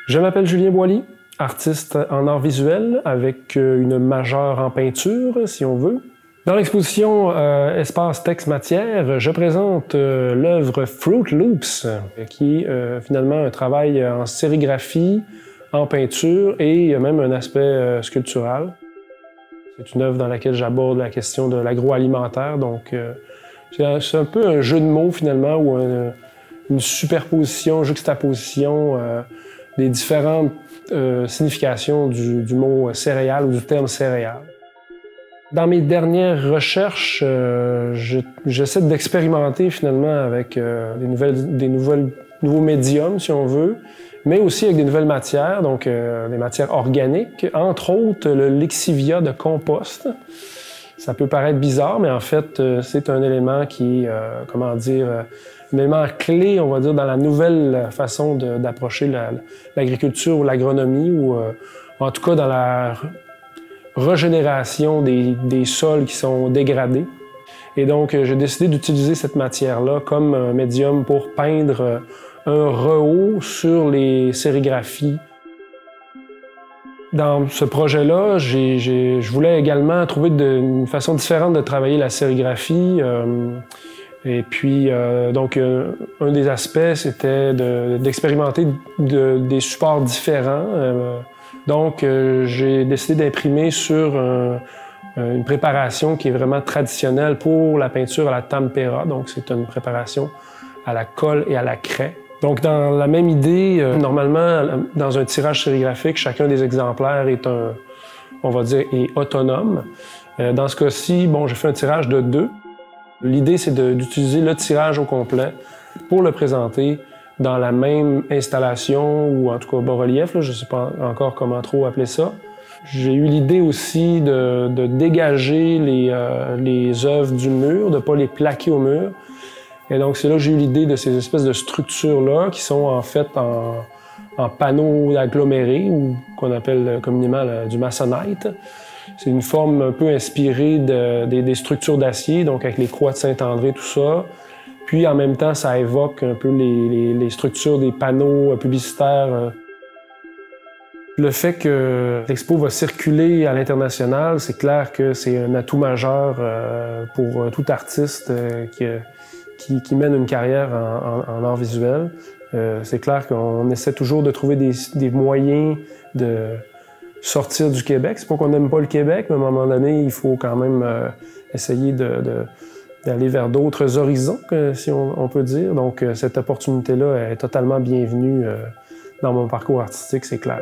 Je m'appelle Julien Boily, artiste en art visuel avec une majeure en peinture, si on veut. Dans l'exposition Espace Texte Matière, je présente l'œuvre Fruit Loops, qui est finalement un travail en sérigraphie, en peinture et même un aspect sculptural. C'est une œuvre dans laquelle j'aborde la question de l'agroalimentaire, donc c'est un peu un jeu de mots finalement, ou une superposition, juxtaposition des différentes significations du mot céréales ou du terme céréales. Dans mes dernières recherches, j'essaie d'expérimenter finalement avec nouveaux médiums, si on veut, mais aussi avec des nouvelles matières, donc des matières organiques, entre autres le lexivia de compost. Ça peut paraître bizarre, mais en fait, c'est un élément qui, un élément clé, on va dire, dans la nouvelle façon d'approcher l'agriculture ou l'agronomie, ou en tout cas dans la régénération des sols qui sont dégradés. Et donc, j'ai décidé d'utiliser cette matière-là comme un médium pour peindre un rehaut sur les sérigraphies. Dans ce projet-là, je voulais également trouver une façon différente de travailler la sérigraphie. Et puis, un des aspects, c'était d'expérimenter des supports différents. Donc, j'ai décidé d'imprimer sur une préparation qui est vraiment traditionnelle pour la peinture à la tempera. Donc, c'est une préparation à la colle et à la craie. Donc, dans la même idée, normalement, dans un tirage sérigraphique, chacun des exemplaires est est autonome. Dans ce cas-ci, j'ai fait un tirage de 2. L'idée, c'est d'utiliser le tirage au complet pour le présenter dans la même installation, ou en tout cas bas-relief, je ne sais pas encore comment trop appeler ça. J'ai eu l'idée aussi de dégager les œuvres du mur, de ne pas les plaquer au mur. Et donc, c'est là que j'ai eu l'idée de ces espèces de structures-là qui sont en fait en panneaux agglomérés, ou qu'on appelle communément du masonite. C'est une forme un peu inspirée des structures d'acier, donc avec les croix de Saint-André, tout ça. Puis en même temps, ça évoque un peu les structures des panneaux publicitaires. Le fait que l'expo va circuler à l'international, c'est clair que c'est un atout majeur pour tout artiste qui mène une carrière en art visuel. C'est clair qu'on essaie toujours de trouver des moyens de sortir du Québec. C'est pas qu'on n'aime pas le Québec, mais à un moment donné, il faut quand même essayer d'aller vers d'autres horizons, si on peut dire. Donc, cette opportunité-là est totalement bienvenue dans mon parcours artistique, c'est clair.